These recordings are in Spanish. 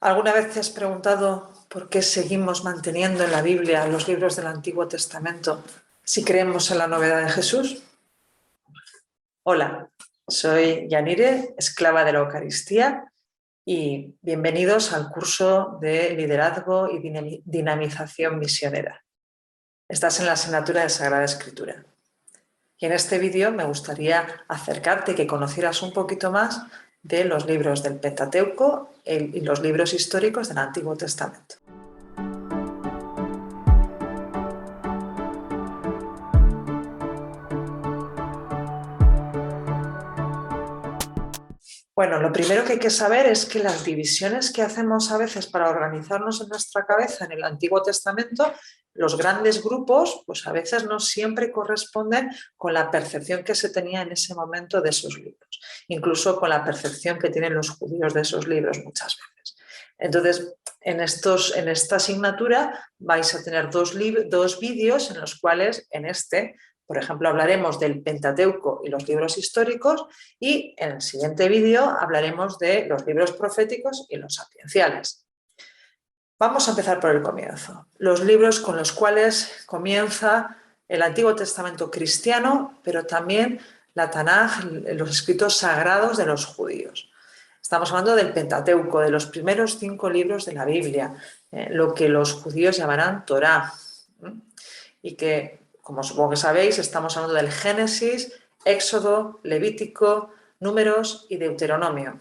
¿Alguna vez te has preguntado por qué seguimos manteniendo en la Biblia los libros del Antiguo Testamento si creemos en la novedad de Jesús? Hola, soy Yanire, esclava de la Eucaristía, y bienvenidos al curso de Liderazgo y Dinamización Misionera. Estás en la asignatura de Sagrada Escritura. Y en este vídeo me gustaría acercarte y que conocieras un poquito más de los libros del Pentateuco y los libros históricos del Antiguo Testamento. Bueno, lo primero que hay que saber es que las divisiones que hacemos a veces para organizarnos en nuestra cabeza en el Antiguo Testamento, los grandes grupos, pues a veces no siempre corresponden con la percepción que se tenía en ese momento de esos libros, incluso con la percepción que tienen los judíos de esos libros muchas veces. Entonces, en esta asignatura vais a tener dos vídeos en los cuales por ejemplo, hablaremos del Pentateuco y los libros históricos, y en el siguiente vídeo hablaremos de los libros proféticos y los sapienciales. Vamos a empezar por el comienzo. Los libros con los cuales comienza el Antiguo Testamento cristiano, pero también la Tanaj, los escritos sagrados de los judíos. Estamos hablando del Pentateuco, de los primeros 5 libros de la Biblia, lo que los judíos llamarán Torá, y que, como supongo que sabéis, estamos hablando del Génesis, Éxodo, Levítico, Números y Deuteronomio.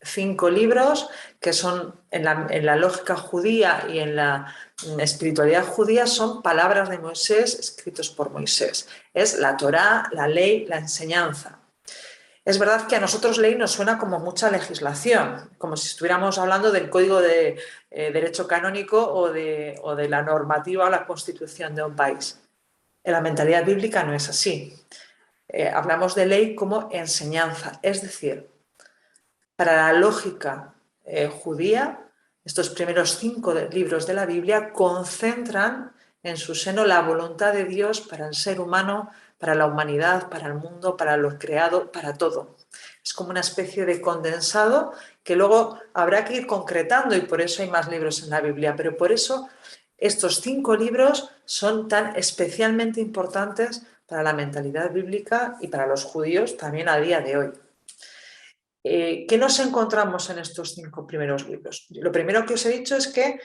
5 libros que son, en la lógica judía y en la espiritualidad judía, son palabras de Moisés escritos por Moisés. Es la Torá, la ley, la enseñanza. Es verdad que a nosotros ley nos suena como mucha legislación, como si estuviéramos hablando del código de derecho canónico o de la normativa o la constitución de un país. En la mentalidad bíblica no es así. Hablamos de ley como enseñanza, es decir, para la lógica judía, estos primeros 5 libros de la Biblia concentran en su seno la voluntad de Dios para el ser humano, para la humanidad, para el mundo, para lo creado, para todo. Es como una especie de condensado que luego habrá que ir concretando, y por eso hay más libros en la Biblia, pero por eso estos 5 libros son tan especialmente importantes para la mentalidad bíblica y para los judíos también a día de hoy. ¿Qué nos encontramos en estos 5 primeros libros? Lo primero que os he dicho es que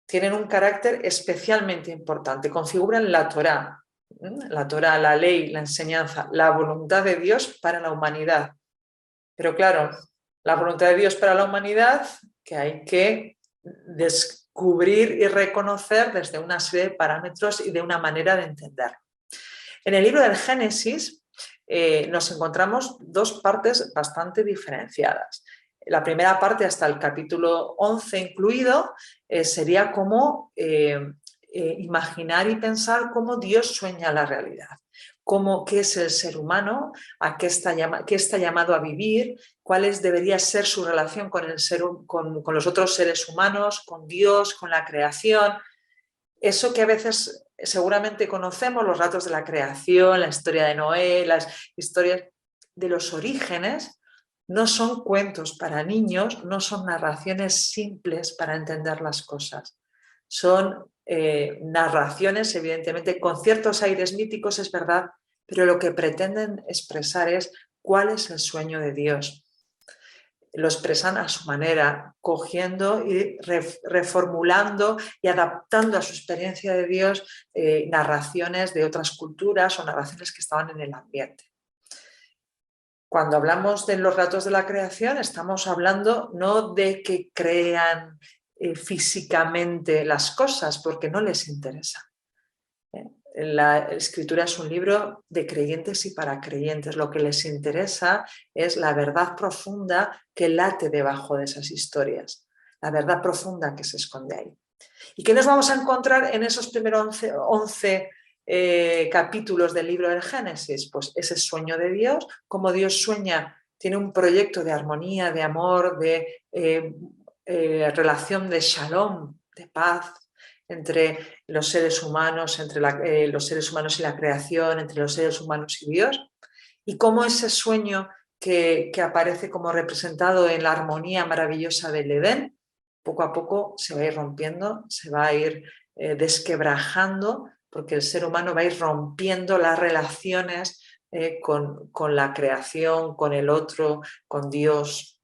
tienen un carácter especialmente importante, configuran la Torá, la ley, la enseñanza, la voluntad de Dios para la humanidad. Pero claro, la voluntad de Dios para la humanidad que hay que descubrir y reconocer desde una serie de parámetros y de una manera de entender. En el libro del Génesis nos encontramos 2 partes bastante diferenciadas. La primera parte, hasta el capítulo 11 incluido, sería como imaginar y pensar cómo Dios sueña la realidad, qué es el ser humano, a qué está llamado a vivir, cuál debería ser su relación con los otros seres humanos, con Dios, con la creación. Eso que a veces seguramente conocemos, los relatos de la creación, la historia de Noé, las historias de los orígenes, no son cuentos para niños, no son narraciones simples para entender las cosas. Son narraciones, evidentemente, con ciertos aires míticos, es verdad, pero lo que pretenden expresar es cuál es el sueño de Dios. Lo expresan a su manera, cogiendo y reformulando y adaptando a su experiencia de Dios narraciones de otras culturas o narraciones que estaban en el ambiente. Cuando hablamos de los relatos de la creación, estamos hablando no de que crean físicamente las cosas, porque no les interesa. La escritura es un libro de creyentes y para creyentes. Lo que les interesa es la verdad profunda que late debajo de esas historias, la verdad profunda que se esconde ahí. ¿Y qué nos vamos a encontrar en esos primeros 11 capítulos del libro del Génesis? Pues ese sueño de Dios, cómo Dios sueña, tiene un proyecto de armonía, de amor, de relación de shalom, de paz, entre los seres humanos, los seres humanos y la creación, entre los seres humanos y Dios, y cómo ese sueño que aparece como representado en la armonía maravillosa del Edén poco a poco se va a ir rompiendo, se va a ir desquebrajando, porque el ser humano va a ir rompiendo las relaciones con la creación, con el otro, con Dios.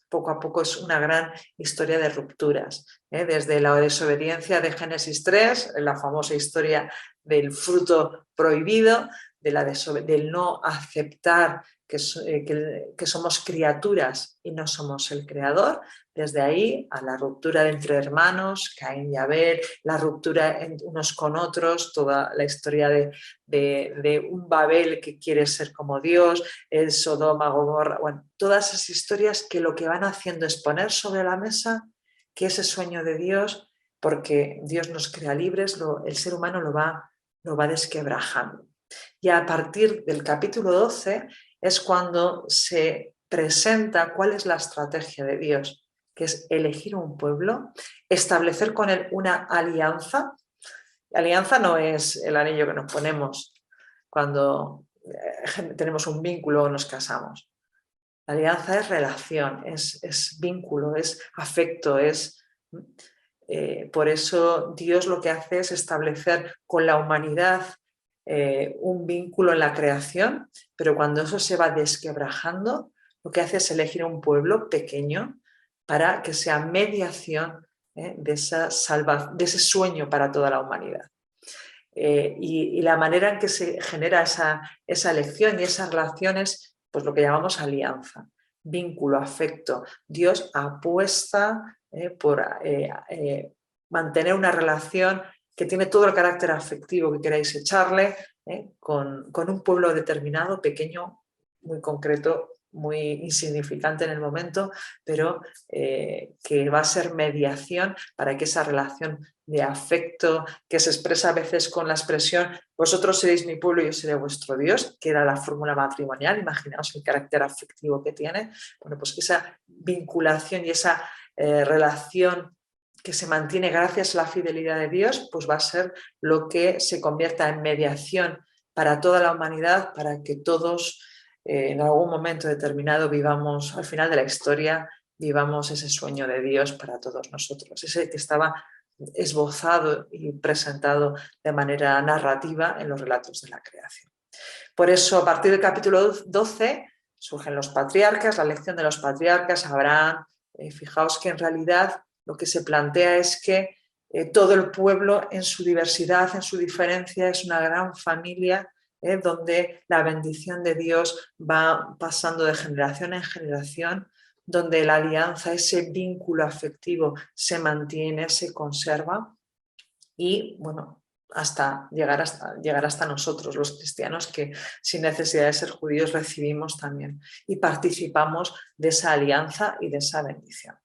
Poco a poco es una gran historia de rupturas, desde la desobediencia de Génesis 3, la famosa historia del fruto prohibido, del no aceptar que somos criaturas y no somos el creador, desde ahí a la ruptura entre hermanos, Caín y Abel, la ruptura unos con otros, toda la historia de un Babel que quiere ser como Dios, el Sodoma, Gomorra, bueno, todas esas historias que lo que van haciendo es poner sobre la mesa que ese sueño de Dios, porque Dios nos crea libres, el ser humano lo va desquebrajando. Y a partir del capítulo 12 es cuando se presenta cuál es la estrategia de Dios, que es elegir un pueblo, establecer con él una alianza. La alianza no es el anillo que nos ponemos cuando tenemos un vínculo o nos casamos. La alianza es relación, es vínculo, es afecto, por eso Dios lo que hace es establecer con la humanidad un vínculo en la creación, pero cuando eso se va desquebrajando, lo que hace es elegir un pueblo pequeño para que sea mediación de ese sueño para toda la humanidad. Y la manera en que se genera esa elección y esas relaciones, pues lo que llamamos alianza, vínculo, afecto. Dios apuesta por mantener una relación que tiene todo el carácter afectivo que queráis echarle con un pueblo determinado, pequeño, muy concreto, muy insignificante en el momento, pero que va a ser mediación para que esa relación de afecto que se expresa a veces con la expresión vosotros seréis mi pueblo y yo seré vuestro Dios, que era la fórmula matrimonial, imaginaos el carácter afectivo que tiene, bueno, pues esa vinculación y esa relación que se mantiene gracias a la fidelidad de Dios, pues va a ser lo que se convierta en mediación para toda la humanidad, para que todos en algún momento determinado vivamos, al final de la historia, vivamos ese sueño de Dios para todos nosotros, ese que estaba esbozado y presentado de manera narrativa en los relatos de la creación. Por eso, a partir del capítulo 12, surgen los patriarcas, la elección de los patriarcas, Abraham. Fijaos que en realidad lo que se plantea es que todo el pueblo en su diversidad, en su diferencia, es una gran familia donde la bendición de Dios va pasando de generación en generación, donde la alianza, ese vínculo afectivo se mantiene, se conserva y, bueno, hasta llegar hasta nosotros, los cristianos, que sin necesidad de ser judíos recibimos también y participamos de esa alianza y de esa bendición.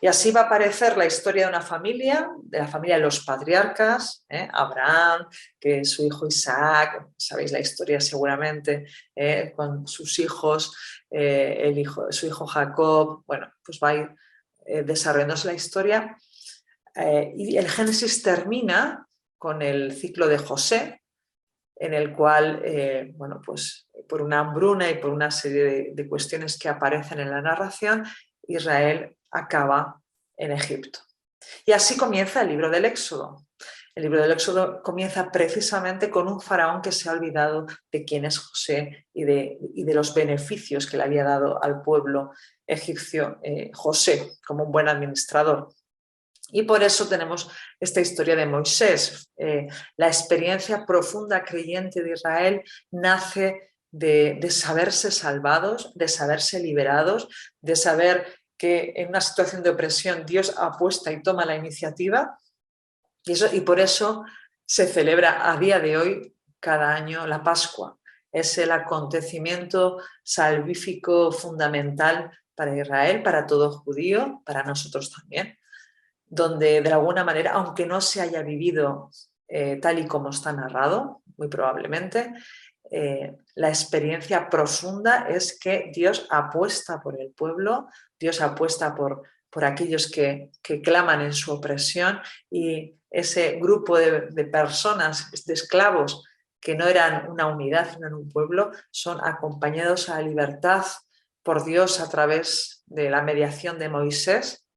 Y así va a aparecer la historia de una familia, de la familia de los patriarcas, Abraham, que su hijo Isaac, sabéis la historia seguramente, con sus hijos, su hijo Jacob, bueno, pues va a ir desarrollándose la historia. Y el Génesis termina con el ciclo de José, en el cual, bueno, pues por una hambruna y por una serie de cuestiones que aparecen en la narración, Israel acaba en Egipto. Y así comienza el libro del Éxodo. El libro del Éxodo comienza precisamente con un faraón que se ha olvidado de quién es José y de los beneficios que le había dado al pueblo egipcio José como un buen administrador. Y por eso tenemos esta historia de Moisés. La experiencia profunda creyente de Israel nace de saberse salvados, de saberse liberados, de saber que en una situación de opresión Dios apuesta y toma la iniciativa. Y por eso se celebra a día de hoy cada año la Pascua. Es el acontecimiento salvífico fundamental para Israel, para todo judío, para nosotros también, donde de alguna manera, aunque no se haya vivido tal y como está narrado, muy probablemente, la experiencia profunda es que Dios apuesta por el pueblo, Dios apuesta por aquellos que claman en su opresión, y ese grupo de personas, de esclavos, que no eran una unidad, no eran un pueblo, son acompañados a la libertad por Dios a través de la mediación de Moisés,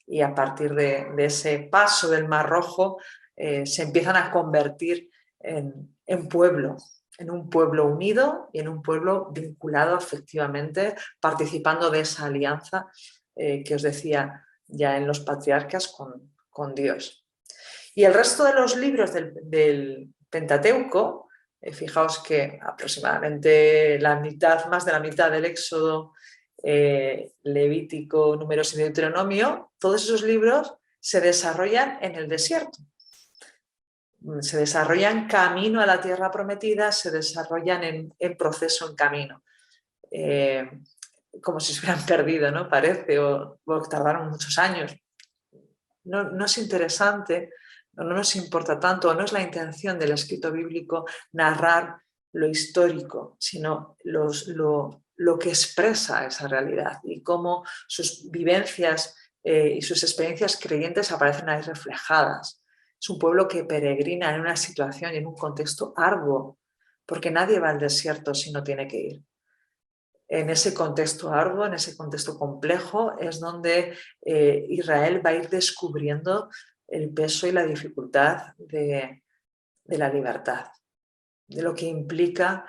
y a partir de ese paso del Mar Rojo se empiezan a convertir en pueblo, en un pueblo unido y en un pueblo vinculado afectivamente, participando de esa alianza que os decía ya en los patriarcas con Dios. Y el resto de los libros del Pentateuco, fijaos que aproximadamente más de la mitad del Éxodo, Levítico, Números y Deuteronomio, todos esos libros se desarrollan en el desierto. Se desarrollan camino a la tierra prometida, se desarrollan en proceso, en camino. Como si se hubieran perdido, ¿no? Parece, o tardaron muchos años. No es interesante, no nos importa tanto, no es la intención del escrito bíblico narrar lo histórico, sino lo que expresa esa realidad y cómo sus vivencias y sus experiencias creyentes aparecen ahí reflejadas. Es un pueblo que peregrina en una situación y en un contexto arduo, porque nadie va al desierto si no tiene que ir. En ese contexto arduo, en ese contexto complejo, es donde Israel va a ir descubriendo el peso y la dificultad de la libertad, de lo que implica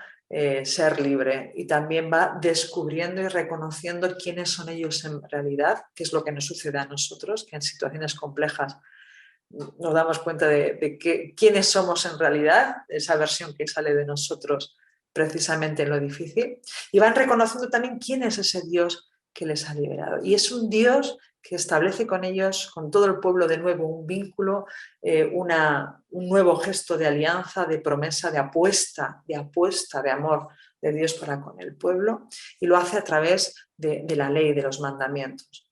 ser libre, y también va descubriendo y reconociendo quiénes son ellos en realidad, qué es lo que nos sucede a nosotros, que en situaciones complejas nos damos cuenta de quiénes somos en realidad, esa versión que sale de nosotros precisamente en lo difícil, y van reconociendo también quién es ese Dios que les ha liberado. Y es un Dios que establece con ellos, con todo el pueblo, de nuevo un vínculo, un nuevo gesto de alianza, de promesa, de apuesta, de amor de Dios para con el pueblo, y lo hace a través de la ley, de los mandamientos.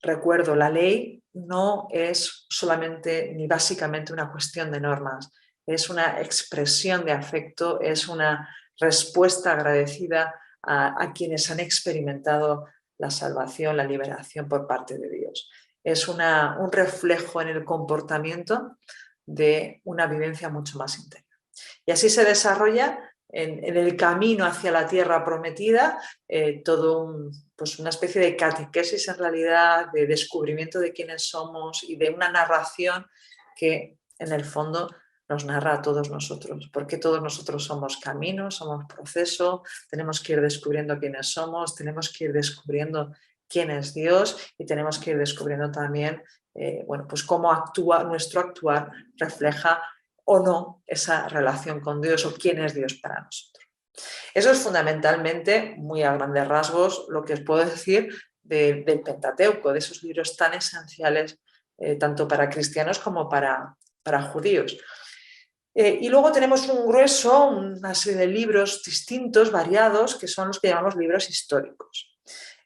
Recuerdo, la ley no es solamente ni básicamente una cuestión de normas, es una expresión de afecto, es una respuesta agradecida a quienes han experimentado la salvación, la liberación por parte de Dios. Es un reflejo en el comportamiento de una vivencia mucho más interior. Y así se desarrolla en el camino hacia la tierra prometida pues una especie de catequesis en realidad, de descubrimiento de quiénes somos y de una narración que en el fondo nos narra a todos nosotros, porque todos nosotros somos camino, somos proceso, tenemos que ir descubriendo quiénes somos, tenemos que ir descubriendo quién es Dios y tenemos que ir descubriendo también pues cómo nuestro actuar refleja o no esa relación con Dios o quién es Dios para nosotros. Eso es fundamentalmente, muy a grandes rasgos, lo que os puedo decir del Pentateuco, de esos libros tan esenciales tanto para cristianos como para judíos. Y luego tenemos un grueso, una serie de libros distintos, variados, que son los que llamamos libros históricos.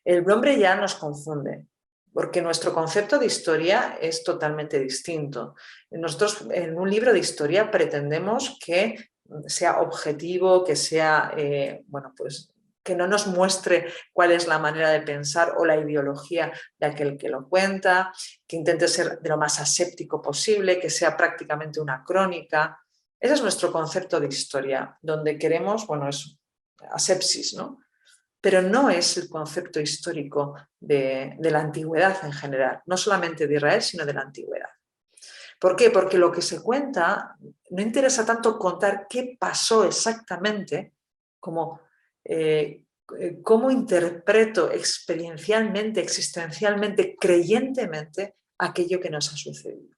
El nombre ya nos confunde, porque nuestro concepto de historia es totalmente distinto. Nosotros en un libro de historia pretendemos que sea objetivo, que sea, que no nos muestre cuál es la manera de pensar o la ideología de aquel que lo cuenta, que intente ser de lo más aséptico posible, que sea prácticamente una crónica. Ese es nuestro concepto de historia, donde queremos, es asepsis, ¿no? Pero no es el concepto histórico de la antigüedad en general, no solamente de Israel, sino de la antigüedad. ¿Por qué? Porque lo que se cuenta no interesa tanto contar qué pasó exactamente, como cómo interpreto experiencialmente, existencialmente, creyentemente aquello que nos ha sucedido.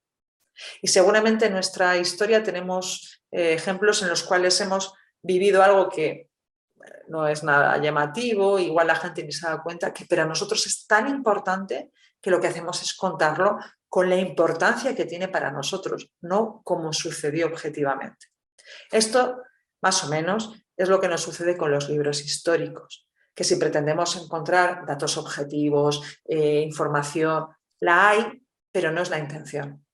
Y seguramente en nuestra historia tenemos ejemplos en los cuales hemos vivido algo que no es nada llamativo, igual la gente ni se da cuenta, que para nosotros es tan importante que lo que hacemos es contarlo con la importancia que tiene para nosotros, no como sucedió objetivamente. Esto, más o menos, es lo que nos sucede con los libros históricos, que si pretendemos encontrar datos objetivos, información, la hay, pero no es la intención.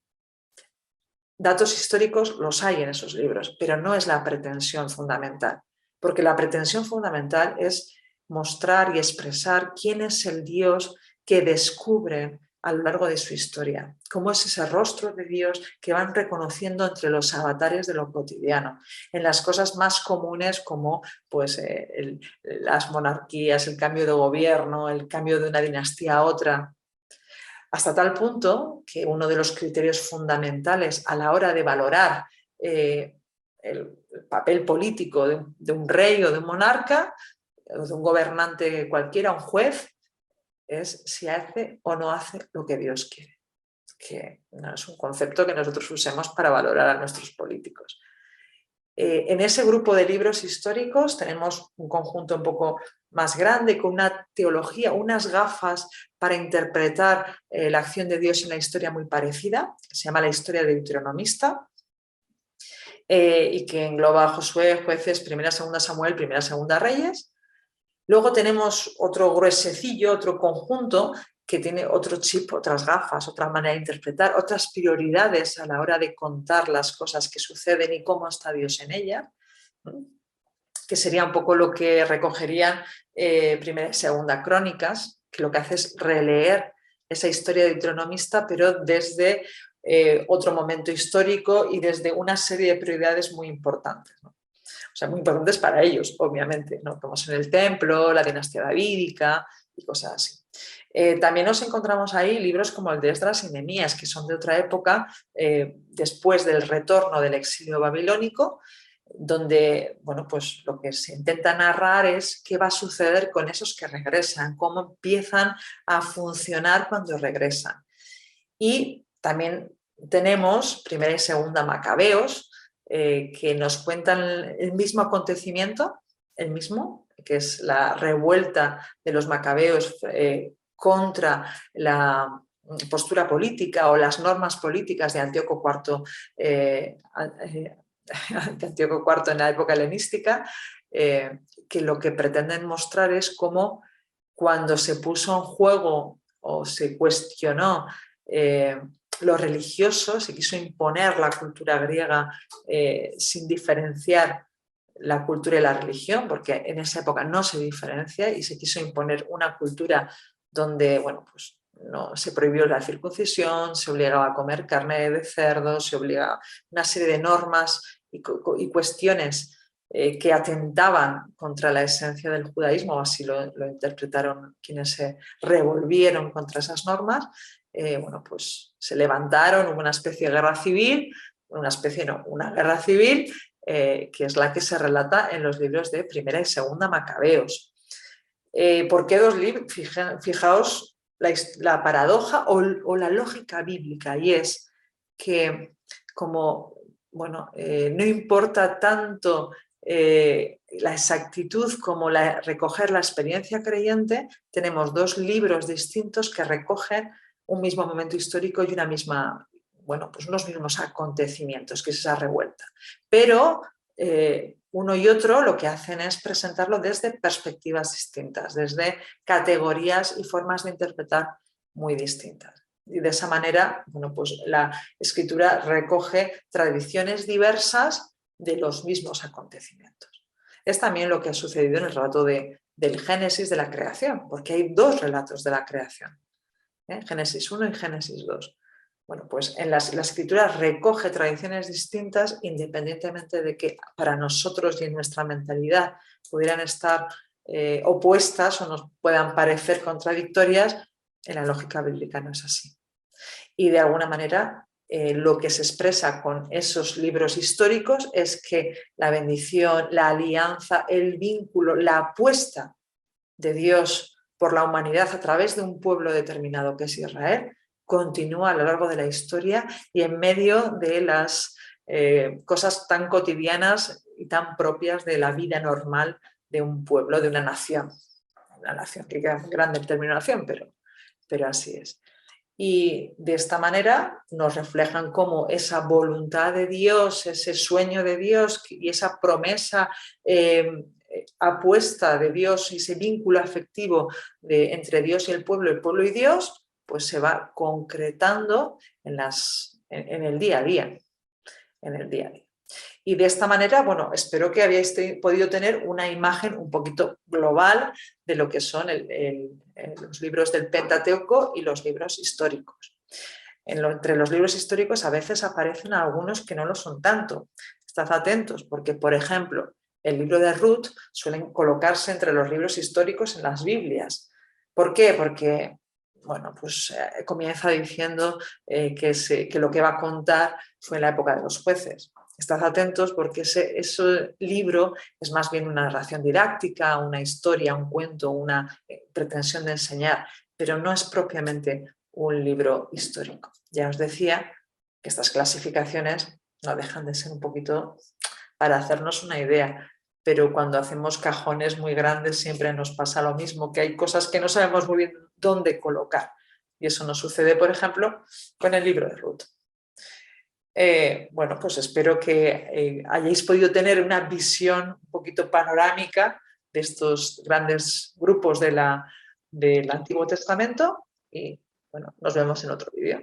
Datos históricos los hay en esos libros, pero no es la pretensión fundamental, porque la pretensión fundamental es mostrar y expresar quién es el Dios que descubren a lo largo de su historia, cómo es ese rostro de Dios que van reconociendo entre los avatares de lo cotidiano, en las cosas más comunes como las monarquías, el cambio de gobierno, el cambio de una dinastía a otra. hasta tal punto que uno de los criterios fundamentales a la hora de valorar el papel político de un rey o de un monarca, o de un gobernante cualquiera, un juez, es si hace o no hace lo que Dios quiere. Que no es un concepto que nosotros usemos para valorar a nuestros políticos. En ese grupo de libros históricos tenemos un conjunto un poco más grande, con una teología, unas gafas para interpretar la acción de Dios en la historia muy parecida, que se llama la historia deuteronomista, y que engloba a Josué, Jueces, Primera, Segunda Samuel, Primera, Segunda Reyes. Luego tenemos otro gruesecillo, otro conjunto que tiene otro chip, otras gafas, otra manera de interpretar, otras prioridades a la hora de contar las cosas que suceden y cómo está Dios en ellas, que sería un poco lo que recogerían Primera y Segunda Crónicas, que lo que hace es releer esa historia deuteronomista, pero desde otro momento histórico y desde una serie de prioridades muy importantes, ¿no? O sea, muy importantes para ellos, obviamente, ¿no? Como son el templo, la dinastía davídica y cosas así. También nos encontramos ahí libros como el de Esdras y Nehemías, que son de otra época, después del retorno del exilio babilónico, donde, bueno, pues lo que se intenta narrar es qué va a suceder con esos que regresan, cómo empiezan a funcionar cuando regresan. Y también tenemos Primera y Segunda Macabeos, que nos cuentan el mismo acontecimiento, el mismo, que es la revuelta de los macabeos contra la postura política o las normas políticas de Antíoco IV, de Antíoco IV en la época helenística, que lo que pretenden mostrar es cómo cuando se puso en juego o se cuestionó lo religioso, se quiso imponer la cultura griega sin diferenciar la cultura y la religión, porque en esa época no se diferencia y se quiso imponer una cultura donde, bueno, pues no, se prohibió la circuncisión, se obligaba a comer carne de cerdo, se obligaba una serie de normas y cuestiones que atentaban contra la esencia del judaísmo, así lo interpretaron quienes se revolvieron contra esas normas. Bueno, pues se levantaron, hubo una especie de guerra civil, una guerra civil, que es la que se relata en los libros de Primera y Segunda Macabeos. ¿Por qué dos libros? Fijaos la paradoja o la lógica bíblica, y es que como, bueno, no importa tanto la exactitud como recoger la experiencia creyente, tenemos dos libros distintos que recogen un mismo momento histórico y una misma, bueno, pues unos mismos acontecimientos, que es esa revuelta. Pero uno y otro lo que hacen es presentarlo desde perspectivas distintas, desde categorías y formas de interpretar muy distintas. Y de esa manera, bueno, pues la escritura recoge tradiciones diversas de los mismos acontecimientos. Es también lo que ha sucedido en el relato del Génesis de la creación, porque hay dos relatos de la creación, Génesis 1 y Génesis 2. Bueno, pues la escritura recoge tradiciones distintas independientemente de que para nosotros y en nuestra mentalidad pudieran estar opuestas o nos puedan parecer contradictorias. En la lógica bíblica no es así. Y de alguna manera lo que se expresa con esos libros históricos es que la bendición, la alianza, el vínculo, la apuesta de Dios por la humanidad a través de un pueblo determinado que es Israel, continúa a lo largo de la historia y en medio de las cosas tan cotidianas y tan propias de la vida normal de un pueblo, de una nación. Una nación que queda muy grande el término nación, pero así es. Y de esta manera nos reflejan cómo esa voluntad de Dios, ese sueño de Dios y esa promesa apuesta de Dios y ese vínculo afectivo entre Dios y el pueblo y Dios, pues se va concretando en el día a día. En el día a día. Y de esta manera, bueno, espero que hayáis podido tener una imagen un poquito global de lo que son los libros del Pentateuco y los libros históricos. Entre los libros históricos a veces aparecen algunos que no lo son tanto. Estad atentos porque, por ejemplo, el libro de Ruth suelen colocarse entre los libros históricos en las Biblias. ¿Por qué? Porque bueno, pues comienza diciendo que lo que va a contar fue en la época de los jueces. Estad atentos porque ese libro es más bien una narración didáctica, una historia, un cuento, una pretensión de enseñar, pero no es propiamente un libro histórico. Ya os decía que estas clasificaciones no dejan de ser un poquito para hacernos una idea, pero cuando hacemos cajones muy grandes siempre nos pasa lo mismo, que hay cosas que no sabemos muy bien dónde colocar. Y eso nos sucede, por ejemplo, con el libro de Ruth. Bueno, pues espero que hayáis podido tener una visión un poquito panorámica de estos grandes grupos del Antiguo Testamento y bueno, nos vemos en otro vídeo.